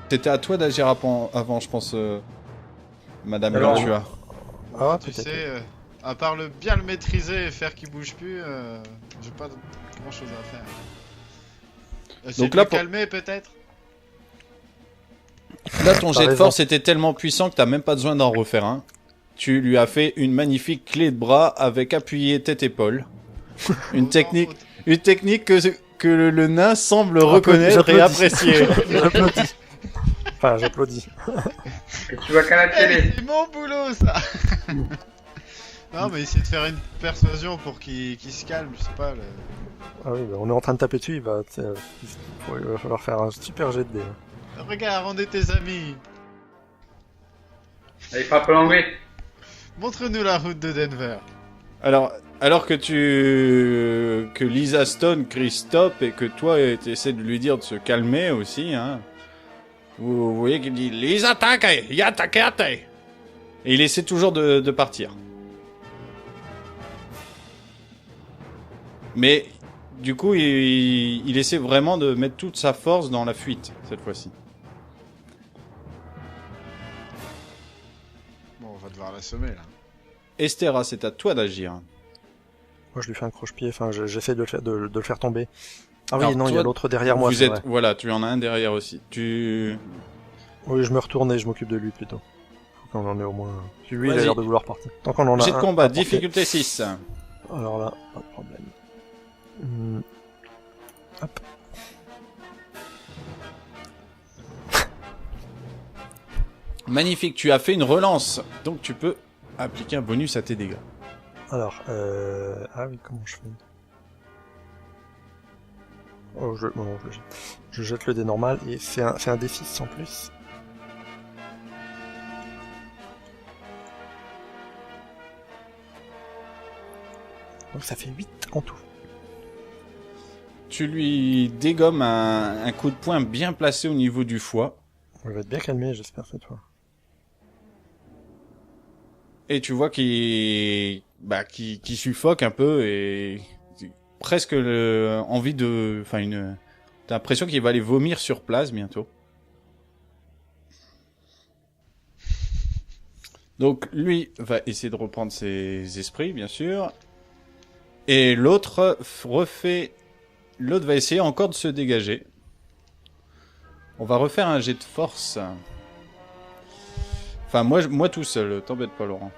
C'était à toi d'agir avant, je pense, Madame Alors, Gantua. Ah, Tu peut-être. sais, à part bien le maîtriser et faire qu'il bouge plus, j'ai pas grand chose à faire. Essayer Donc de là, le pour- calmer peut-être. Là, ton T'as jet de raison. force était tellement puissant que t'as même pas besoin d'en refaire un. Tu lui as fait une magnifique clé de bras avec appuyé tête-épaule. Une technique que le nain semble reconnaître et j'applaudis. apprécier. J'applaudis. Enfin, j'applaudis. Et tu vois qu'à la Eh, télé. c'est mon boulot ça. Non mais essayer de faire une persuasion pour qu'il se calme, je sais pas. Ah oui, bah, on est en train de taper dessus, il va falloir faire un super jet de dés. Regarde, on est tes amis. Il frappe l'anglais. Montre-nous la route de Denver. Alors que Lisa Stone crie stop et que toi tu essaies de lui dire de se calmer aussi, hein. Vous voyez qu'il dit Lisa attaque, attaque. Et il essaie toujours de partir. Mais du coup, il essaie vraiment de mettre toute sa force dans la fuite cette fois-ci. Bon, on va devoir l'assommer là. Estera, c'est à toi d'agir. Moi, je lui fais un croche-pied, enfin, j'essaie de le faire tomber. Ah oui, Alors, non, il y toi, a l'autre derrière moi, Vous c'est êtes, vrai. voilà, tu en as un derrière aussi. Oui, je me retourne et je m'occupe de lui plutôt. Faut qu'on en ait au moins... Lui, il a Vas-y. l'air de vouloir partir. Tant qu'on en a Jet de un combat, à porter. difficulté 6. Alors là, pas de problème. Hop. Magnifique, tu as fait une relance, donc tu peux appliquer un bonus à tes dégâts. Alors, ah oui, comment je fais? Oh, je jette le dé normal et c'est un D6 en plus. Donc ça fait 8 en tout. Tu lui dégommes un coup de poing bien placé au niveau du foie, On va être bien calmé, j'espère, cette fois. et tu vois qu'il suffoque un peu et presque envie de, t'as l'impression qu'il va aller vomir sur place bientôt. Donc lui va essayer de reprendre ses esprits, bien sûr, et l'autre va essayer encore de se dégager. On va refaire un jet de force. Enfin, moi tout seul, t'embête pas, Laurent.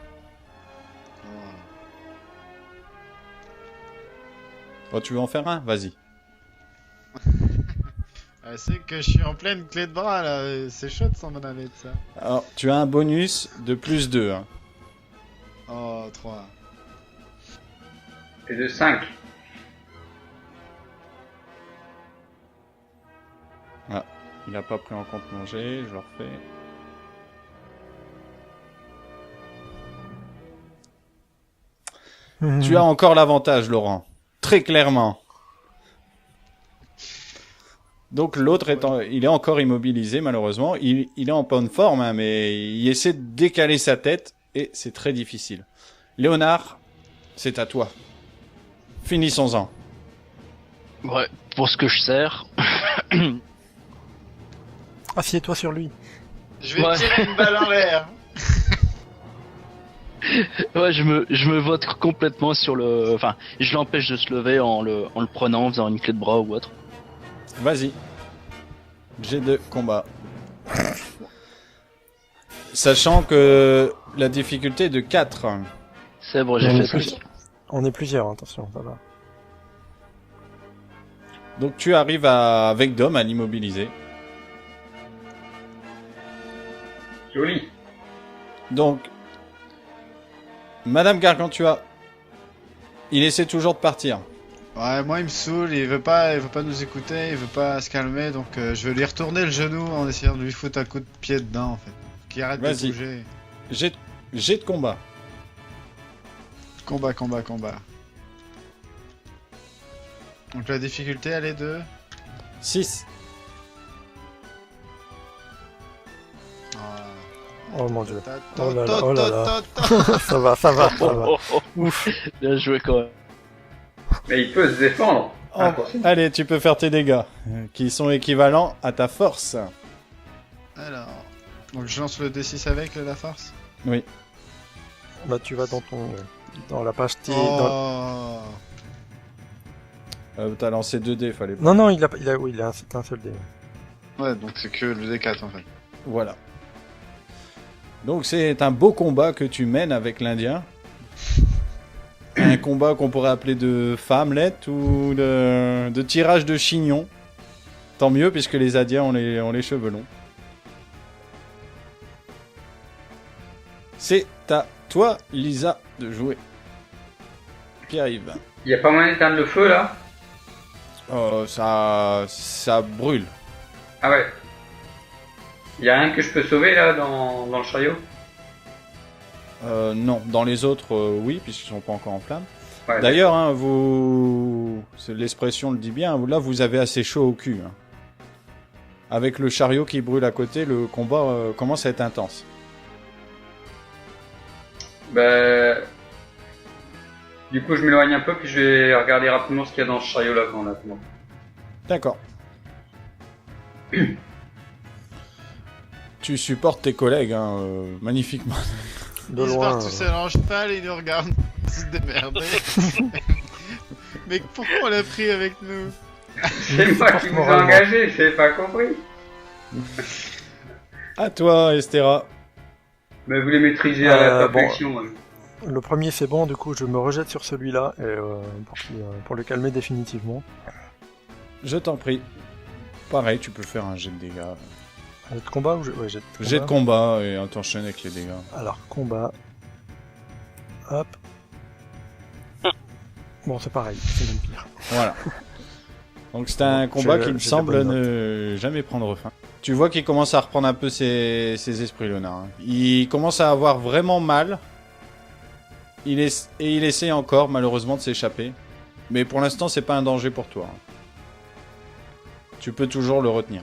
Oh, tu veux en faire un? Vas-y. Ah, c'est que je suis en pleine clé de bras là, c'est chaud de s'en aller de ça. Alors, tu as un bonus de plus 2. Hein. Oh, 3. Et de 5. Il a pas pris en compte mon jet, je le refais. Tu as encore l'avantage, Laurent. Très clairement. Donc l'autre il est encore immobilisé malheureusement. Il est en bonne forme, hein, mais il essaie de décaler sa tête et c'est très difficile. Léonard, c'est à toi. Finissons-en. Ouais, pour ce que je sers. Assieds-toi sur lui. Je vais Ouais. tirer une balle en l'air. Ouais, je me vote complètement sur le. Enfin, je l'empêche de se lever en le prenant, en faisant une clé de bras ou autre. Vas-y. Jet de combat. Sachant que la difficulté est de 4. C'est bon, j'ai On fait est ce que plus- On est plusieurs, attention, ça va. Donc tu arrives avec Dom à l'immobiliser. Joli. Donc, Madame Gargantua, il essaie toujours de partir. Ouais, moi il me saoule, il veut pas nous écouter, il veut pas se calmer, donc je vais lui retourner le genou en essayant de lui foutre un coup de pied dedans en fait. Qu'il arrête de Vas-y. bouger. Jet de combat. Combat. Donc la difficulté elle est de... 6. Oh mon dieu. Ta- Oh là là, ta- oh là ta- là. ta- ta- Ça va, ça va, ça Oh, va. oh, oh. Ouf. Bien joué quand même. Mais il peut se défendre. Allez, tu peux faire tes dégâts, qui sont équivalents à ta force. Alors. Donc je lance le D6 avec la force. Oui. Bah, tu vas dans la pastille. Oh. T'as lancé 2 dés, fallait pas. Non, non, oui, c'est un seul dé. Ouais, donc c'est que le D4 en fait. Voilà. Donc c'est un beau combat que tu mènes avec l'Indien. Un combat qu'on pourrait appeler de femmelet ou de tirage de chignon. Tant mieux puisque les Indiens ont les cheveux longs. C'est à toi, Lisa, de jouer. Pierre-Yves. Y a pas moyen d'éteindre le feu là? Ça brûle. Ah ouais. Y a rien que je peux sauver là dans le chariot? Non, dans les autres, oui, puisqu'ils sont pas encore en flammes. Ouais. D'ailleurs, hein, l'expression le dit bien, là vous avez assez chaud au cul. Hein. Avec le chariot qui brûle à côté, le combat commence à être intense. Bah... Du coup, je m'éloigne un peu, puis je vais regarder rapidement ce qu'il y a dans ce chariot là quand on attend. D'accord. Tu supportes tes collègues, hein, magnifiquement. De Il se loin. part tout seul en cheval et il nous regarde. Se démerder. Mais pourquoi on l'a pris avec nous? C'est moi qui vous ai engagé, j'ai pas compris. À toi, Estera. Mais vous les maîtrisez à la Bon. perfection. Hein. Le premier, c'est bon, du coup, je me rejette sur celui-là et, pour le calmer définitivement. Je t'en prie. Pareil, tu peux faire un jet de dégâts. Jet de combat ou ouais, jet de combat. Jet de combat et on t'enchaîne avec les dégâts. Alors, combat. Hop. Bon, c'est pareil, c'est même pire. Voilà. Donc c'est un Bon, combat j'ai- qui me j'ai semble des bonnes ne jamais prendre fin. Tu vois qu'il commence à reprendre un peu ses esprits, Léonard. Hein. Il commence à avoir vraiment mal. Et il essaie encore, malheureusement, de s'échapper. Mais pour l'instant, c'est pas un danger pour toi. Hein. Tu peux toujours le retenir.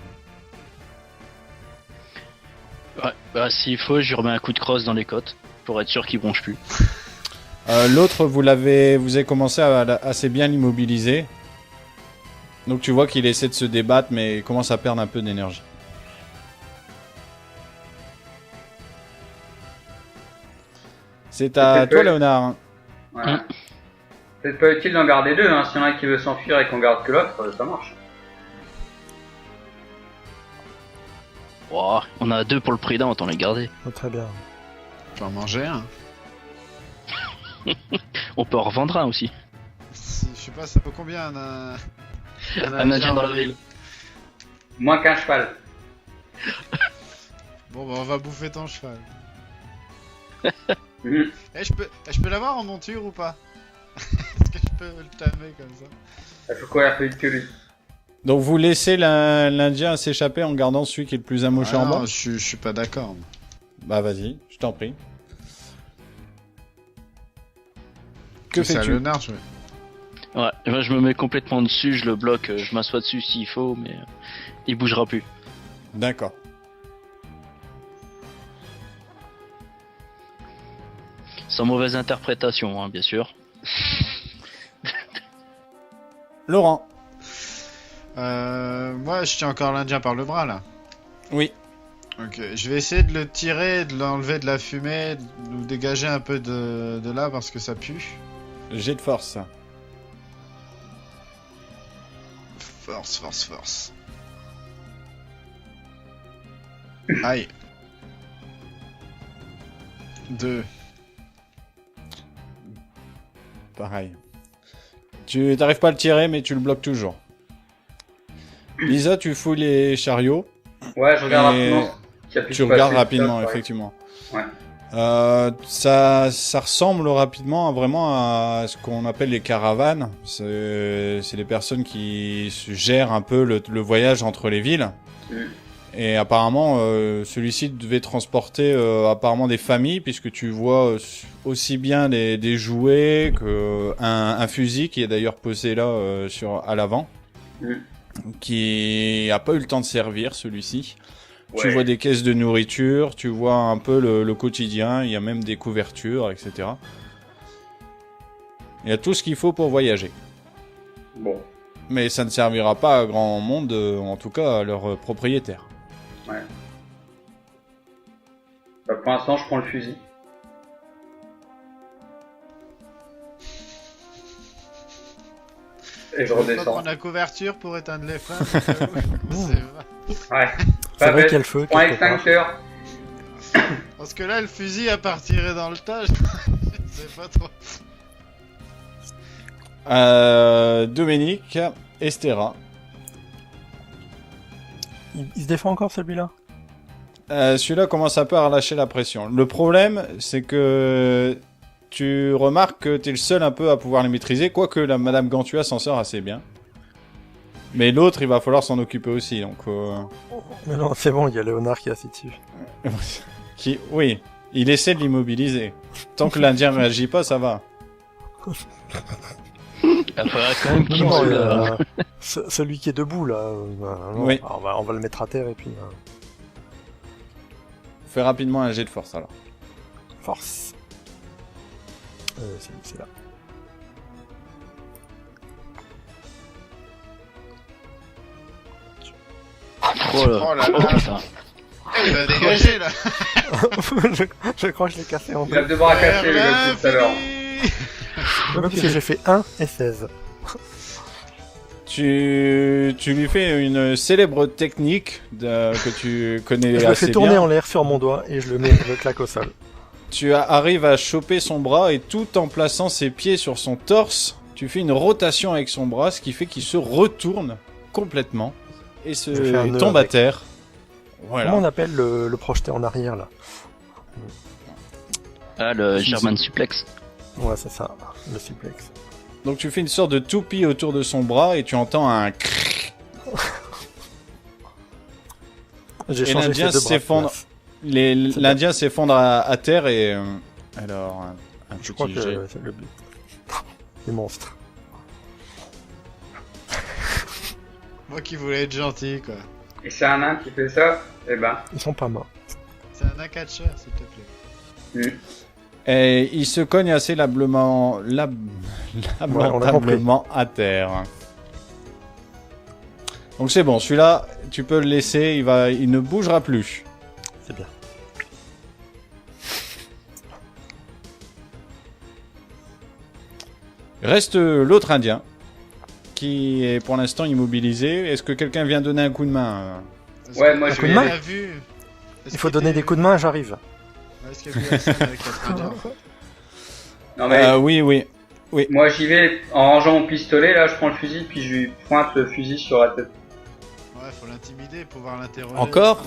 Ouais, bah s'il faut, je lui remets un coup de crosse dans les côtes pour être sûr qu'il bronche plus. L'autre, vous avez commencé à assez bien l'immobiliser. Donc tu vois qu'il essaie de se débattre, mais il commence à perdre un peu d'énergie. C'est à toi, Léonard. Hein. Ouais. Peut-être pas utile d'en garder deux, hein. S'il y en a un qui veut s'enfuir et qu'on garde que l'autre, ça marche. Oh, on a 2 pour le prix d'un, autant les garder. Oh, très bien. Je vais en manger un. On peut en revendre un aussi. Je sais pas, ça vaut combien Un indien dans la ville. Moins qu'un cheval. Bon, bah on va bouffer ton cheval. Mhm. Je peux l'avoir en monture ou pas? Est-ce que je peux le tamer comme ça? Il faut courir plus vite que lui. Donc vous laissez l'Indien s'échapper en gardant celui qui est le plus amoché en bas. Non, je suis pas d'accord. Bah vas-y, je t'en prie. Que C'est à fais-tu? Léonard, je... Ouais, moi je me mets complètement dessus, je le bloque, je m'assois dessus s'il faut, mais il bougera plus. D'accord. Sans mauvaise interprétation, hein, bien sûr. Laurent. Moi, je tiens encore l'Indien par le bras, là. Oui. Ok, je vais essayer de le tirer, de l'enlever de la fumée, de nous dégager un peu de là, parce que ça pue. Jet de force. Ça. Force. Aïe. 2. Pareil. Tu t'arrives pas à le tirer, mais tu le bloques toujours. Lisa, tu fouilles les chariots. Ouais, je regarde Et rapidement. s'il y a plus Tu de regardes passé, rapidement, ouais. effectivement. Ouais. Ça ressemble rapidement vraiment à ce qu'on appelle les caravanes. C'est les personnes qui gèrent un peu le voyage entre les villes. Mm. Et apparemment, celui-ci devait transporter apparemment des familles, puisque tu vois aussi bien des jouets qu'un fusil qui est d'ailleurs posé là à l'avant, qui a pas eu le temps de servir celui-ci. Tu Ouais. vois des caisses de nourriture, tu vois un peu le quotidien, il y a même des couvertures, etc. Il y a tout ce qu'il faut pour voyager. Bon. Mais ça ne servira pas à grand monde, en tout cas à leurs propriétaires. Ouais. Bah, pour l'instant, je prends le fusil. Et je On va redescends. prendre la couverture pour éteindre les flammes. C'est vrai. Ouais. C'est Pas vrai bête. qu'il y a le feu. Prends quelque part. l'extincteur. Parce que là, le fusil a partirait dans le tas. Je sais pas trop. Dominique, Estera. Il se défend encore celui-là? Celui-là commence un peu à relâcher la pression. Le problème, c'est que tu remarques que t'es le seul un peu à pouvoir les maîtriser, quoique la Madame Gantua s'en sort assez bien. Mais l'autre, il va falloir s'en occuper aussi, donc... Mais non, c'est bon, il y a Léonard qui est assis dessus. Oui, il essaie de l'immobiliser. Tant que l'Indien réagit pas, ça va. Il faudrait quand même qu'il Non, me celui qui est debout là, non. Oui. Alors, on va le mettre à terre et puis Fais rapidement un jet de force, alors. force. C'est là. Oh là. Oh là Oh, là. putain. Il va dégager là. je crois que je l'ai cassé en Il deux. a deux bras cassés, le gars, tout à l'heure. Même si j'ai fait 1 et 16. Tu lui fais une célèbre technique que tu connais Je le assez fais tourner bien. en l'air sur mon doigt et je le claque au sol. Tu arrives à choper son bras et tout en plaçant ses pieds sur son torse, tu fais une rotation avec son bras, ce qui fait qu'il se retourne complètement et Je fais un il nœud tombe à avec. terre. Voilà. Comment on appelle le projeté en arrière là? Ah, le German suplex. Ouais, c'est ça, le suplex. Donc tu fais une sorte de toupie autour de son bras et tu entends un crrrr. J'ai Et changé l'Indien ces deux bras de s'effondre. place. L'Indien s'effondre à terre et... alors, un Je crois petit que jet. c'est le but. Les monstres. Moi qui voulais être gentil quoi. Et c'est un nain qui fait ça, eh ben. Ils sont pas morts. C'est un catcheur s'il te plaît. Et il se cogne assez lamentablement à terre. Donc c'est bon, celui-là, tu peux le laisser, il ne bougera plus. C'est bien. Reste l'autre Indien, qui est pour l'instant immobilisé. Est-ce que quelqu'un vient donner un coup de main Ouais, moi, Un je coup de vais... main. Il a vu. Il faut donner des coups de main, j'arrive. Est-ce qu'il y a vu la scène avec la Tradia Non, mais Oui, oui. moi, j'y vais en rangeant mon pistolet, là, je prends le fusil, puis je lui pointe le fusil sur la tête. Ouais, faut l'intimider, pouvoir l'interroger. Encore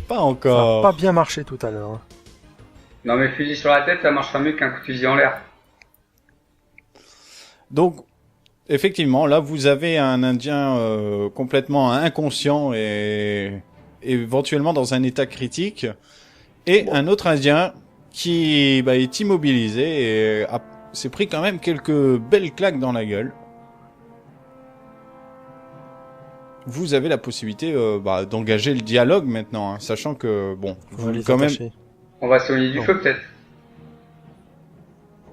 Pas Ça a encore. pas bien marché tout à l'heure. Hein. Non, mais fusil sur la tête, ça marchera mieux qu'un coup de fusil en l'air. Donc, effectivement, là, vous avez un Indien complètement inconscient et éventuellement dans un état critique, et un autre Indien qui est immobilisé et s'est pris quand même quelques belles claques dans la gueule. Vous avez la possibilité d'engager le dialogue maintenant, hein, sachant que, bon, On va les quand même... attacher. On va s'éloigner du Non. feu, peut-être.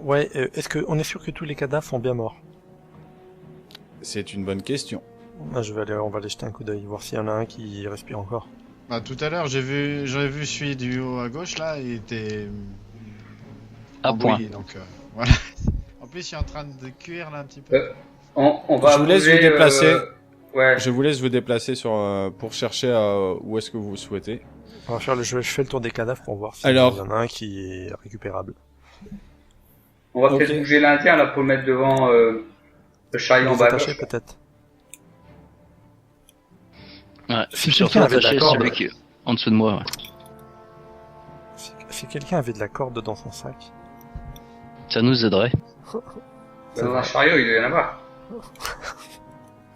Ouais, est-ce qu'on est sûr que tous les cadavres sont bien morts? C'est une bonne question. Ah, on va aller jeter un coup d'œil, voir s'il y en a un qui respire encore. Bah tout à l'heure j'avais vu celui du haut à gauche là, il était À point. embrouillé, donc voilà. En plus il est en train de cuire là un petit peu. On va Je vous laisse bouger, vous déplacer. Ouais. Je vous laisse vous déplacer pour chercher où est-ce que vous souhaitez. On va faire je fais le tour des cadavres pour voir s'il Alors. y en a un qui est récupérable. On va Ok. peut-être bouger l'Indien, là, pour le mettre devant le chariot en Les bas à attacher gauche. peut-être. Ouais, Si surtout quelqu'un avait de la attaché corde. celui qui est en dessous de moi. Ouais. Si quelqu'un avait de la corde dans son sac. Ça nous aiderait. Dans un chariot, il doit y en avoir.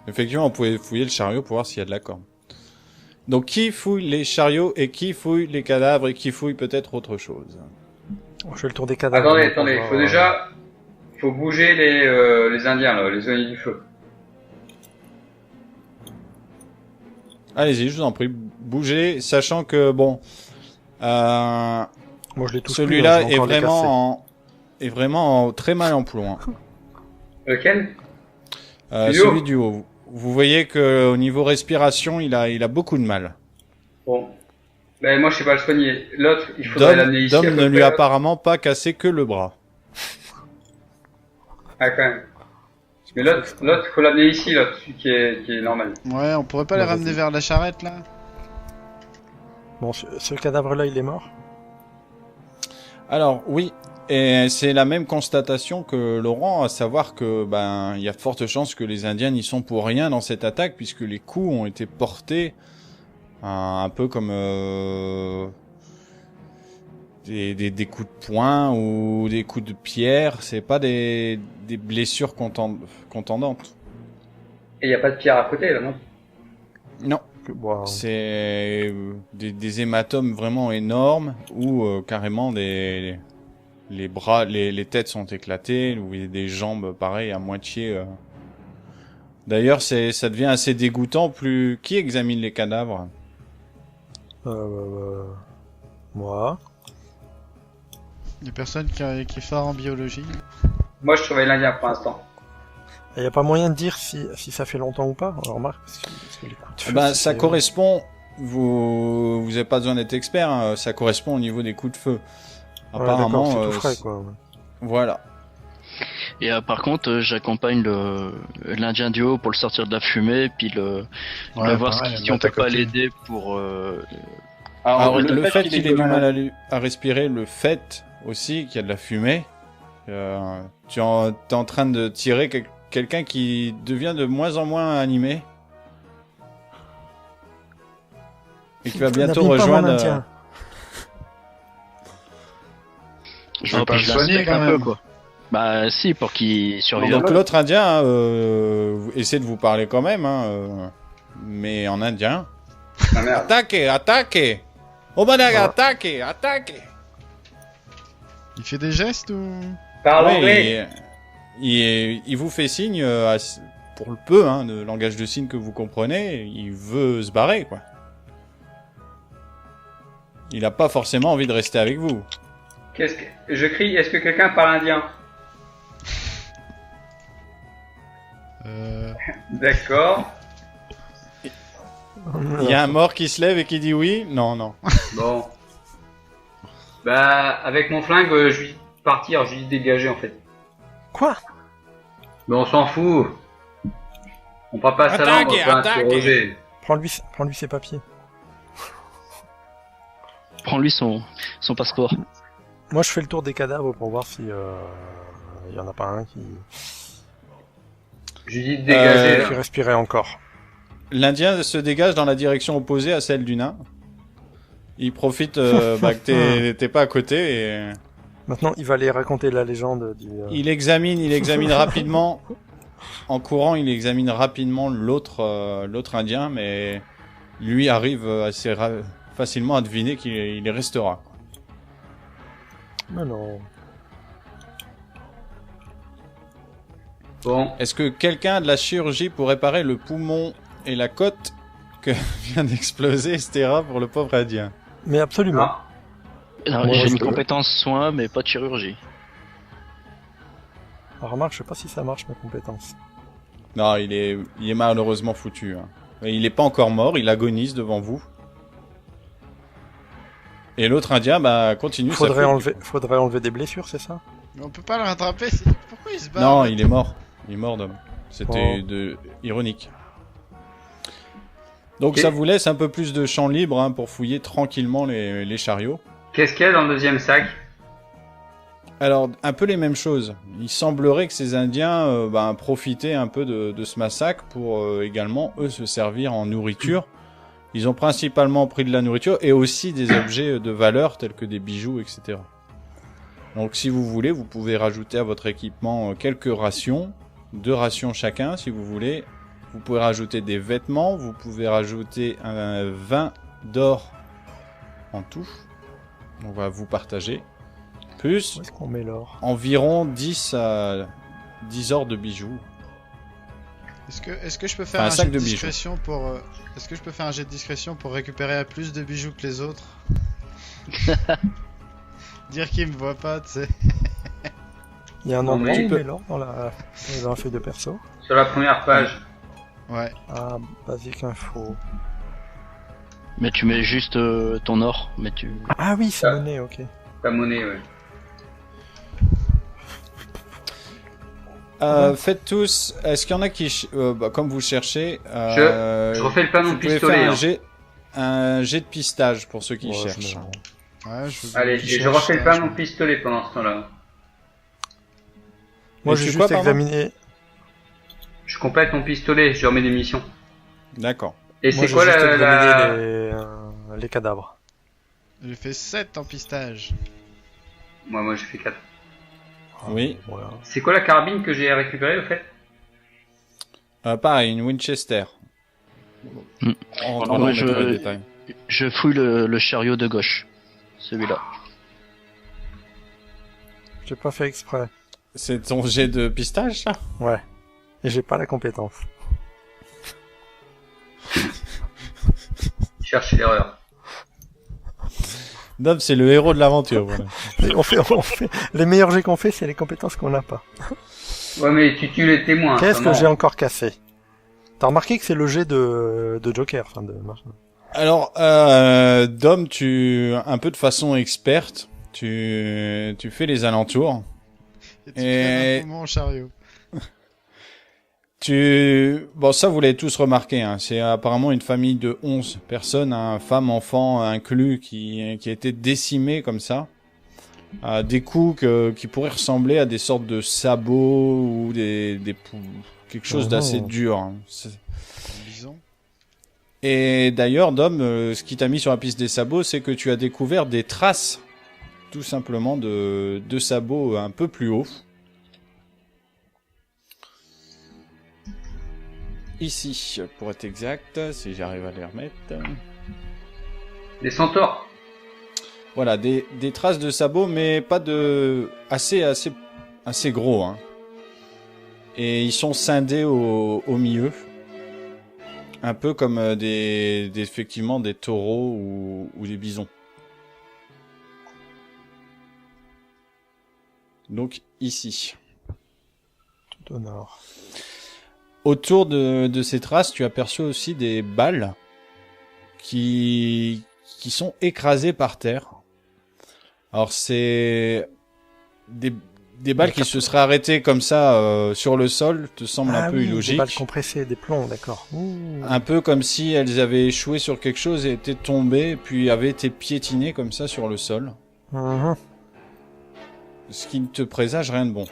Effectivement, on pouvait fouiller le chariot pour voir s'il y a de la corde. Donc, qui fouille les chariots et qui fouille les cadavres et qui fouille peut-être autre chose? Je fais le tour des cadavres. Attendez, pour faut voir, faut bouger les Indiens, là, les zones du feu. Allez-y, je vous en prie, bougez, sachant que, bon... Moi je les touche plus, celui-là hein, je vais est encore les casser. vraiment très mal en plomb. Hein. Lequel? Du haut. Celui du haut. Vous voyez que au niveau respiration, il a beaucoup de mal. Bon. Ben moi je sais pas le soigner. L'autre, il faudrait l'amener ici. Dom à peu ne lui près. a apparemment pas cassé que le bras. Ah quand même. Mais l'autre, faut l'amener ici, l'autre, celui qui est normal. Ouais, on pourrait pas les Bah, ramener vas-y. vers la charrette là? Bon, ce cadavre-là, il est mort. Alors oui, et c'est la même constatation que Laurent, à savoir que il y a de fortes chances que les Indiens n'y sont pour rien dans cette attaque puisque les coups ont été portés un peu comme des coups de poing ou des coups de pierre. C'est pas des blessures contendantes. Et y a pas de pierre à côté là, non? Non. Bon, C'est des hématomes vraiment énormes où carrément les bras, les têtes sont éclatées, ou il y a des jambes pareil à moitié. D'ailleurs, ça devient assez dégoûtant. Qui examine les cadavres? moi. Y'a personne qui est fort en biologie. Moi je surveille l'Indien pour l'instant. Il n'y a pas moyen de dire si ça fait longtemps ou pas, on remarque, parce que les coups de feu, Ça correspond. Vous avez pas besoin d'être expert. Hein, ça correspond au niveau des coups de feu. Ouais, Apparemment, d'accord, c'est tout frais, quoi. Voilà. Et par contre, j'accompagne l'Indien du haut pour le sortir de la fumée, puis Ouais, voir pareil, si on ta peut pas copine. l'aider pour. Alors, le fait qu'il ait du mal à respirer, le fait aussi qu'il y a de la fumée, t'es en train de tirer quelqu'un qui devient de moins en moins animé. Et qui va bientôt N'abîme pas mon rejoindre... Indien. Je vais pas le soigner, quand un peu, même. quoi. Bah si, pour qu'il survive. Donc l'autre indien essaie de vous parler quand même, mais en indien. Ah merde. Attaquez, attaquez! Obanaga, attaquez, attaquez! Il fait des gestes ou? Parle Oui, anglais. il vous fait signe, pour le peu, de langage de signes que vous comprenez, il veut se barrer, quoi. Il a pas forcément envie de rester avec vous. Je crie, est-ce que quelqu'un parle indien? D'accord. Il y a un mort qui se lève et qui dit oui? Non, non. Bon. Bah, avec mon flingue, je lui dis de partir, je lui dis de dégager en fait. Quoi? Mais on s'en fout. On parle pas sa langue, on peut interroger. Prends-lui ses papiers. Prends-lui son passeport. Moi, je fais le tour des cadavres pour voir si y en a pas un qui Je lui dis de dégager. là. respirait encore. L'Indien se dégage dans la direction opposée à celle du nain. Il profite que t'es pas à côté et Maintenant, il va aller raconter la légende du... il examine rapidement. En courant, il examine rapidement l'autre Indien, mais lui arrive assez facilement à deviner qu'il y restera. Mais non. Bon. Est-ce que quelqu'un a de la chirurgie pour réparer le poumon et la côte que vient d'exploser Stera pour le pauvre Indien? Mais absolument. Ah. Alors, Moi, j'ai je une peux. compétence soin, mais pas de chirurgie. Alors, remarque, je sais pas si ça marche, mes compétences. Non, il est malheureusement foutu. Et il est pas encore mort, il agonise devant vous. Et l'autre Indien, continue sa Faudrait fuite. enlever des blessures, c'est ça? Mais on peut pas le rattraper, pourquoi il se bat? Non, il est mort. Il est mort, Dom. C'était Oh. ironique. Donc Ok. ça vous laisse un peu plus de champ libre pour fouiller tranquillement les chariots. Qu'est-ce qu'il y a dans le deuxième sac? Alors, un peu les mêmes choses. Il semblerait que ces Indiens profitaient un peu de ce massacre pour également, eux, se servir en nourriture. Ils ont principalement pris de la nourriture et aussi des objets de valeur tels que des bijoux, etc. Donc si vous voulez, vous pouvez rajouter à votre équipement quelques rations, 2 rations chacun si vous voulez. Vous pouvez rajouter des vêtements, vous pouvez rajouter un 20 d'or en tout. On va vous partager. Plus Où est-ce qu'on met l'or? environ 10 ors de bijoux. Est-ce que je peux faire Enfin, un un sac jet de de bijoux. discrétion pour est-ce que je peux faire un jet de discrétion pour récupérer plus de bijoux que les autres? Dire qu'il me voit pas, tu sais. Il y a un Non, endroit mais où tu on peux- met l'or dans la feuille de perso. Sur la première page. Ouais. Ah, basique info. Mais tu mets juste ton or, mais tu... Ah oui, c'est Ah. monnaie, ok. Ta monnaie, ouais. Faites tous. Est-ce qu'il y en a qui, comme vous cherchez, Je refais le panon vous de pouvez pistolet. faire Hein. un jet de pistage pour ceux qui Ouais, cherchent. Ouais, je Allez, je je cherche refais le ça, panon je- de pistolet pendant ce temps-là. Moi, Et j'ai c'est juste quoi, pardon examiné. Je complète mon pistolet, je remets des munitions. D'accord. Et Moi, c'est j'ai quoi juste la... examiné les cadavres. J'ai fait 7 en pistage. Moi j'ai fait 4. Oui. Voilà. C'est quoi la carabine que j'ai récupérée au fait? Pareil, une Winchester. Hmm. On Alors, on moi, mettra les détails. Je fouille le chariot de gauche. Celui-là. J'ai pas fait exprès. C'est ton jet de pistage, ça? Ouais. Et j'ai pas la compétence. Chercher l'erreur. Dom, c'est le héros de l'aventure, voilà. Et on fait... Les meilleurs jets qu'on fait, c'est les compétences qu'on n'a pas. Ouais mais tu tues les témoins. Qu'est-ce que comment j'ai encore cassé? T'as remarqué que c'est le jet de Joker, enfin de machin. Alors, Dom, un peu de façon experte, tu fais les alentours. Et tu Et- traînes un poumon au chariot. Bon, ça, vous l'avez tous remarqué, hein. C'est apparemment une famille de 11 personnes, hein, femmes, enfants inclus, qui a été décimée comme ça. Des coups qui pourraient ressembler à des sortes de sabots ou quelque chose Oh d'assez non. dur, hein. Un bison. Et d'ailleurs, Dom, ce qui t'a mis sur la piste des sabots, c'est que tu as découvert des traces, tout simplement, de sabots un peu plus haut. Ici, pour être exact, si j'arrive à les remettre. Des centaures. Voilà, des traces de sabots, mais pas de... assez gros, hein. Et ils sont scindés au milieu. Un peu comme effectivement des taureaux ou des bisons. Donc ici. Tout au nord. Autour de ces traces, tu aperçois aussi des balles qui sont écrasées par terre. Alors c'est des balles qui se seraient arrêtées comme ça sur le sol, te semble un peu oui, illogique. des balles compressées, des plombs, d'accord. Ouh. Un peu comme si elles avaient échoué sur quelque chose et étaient tombées, puis avaient été piétinées comme ça sur le sol. Mhm. Ce qui ne te présage rien de bon.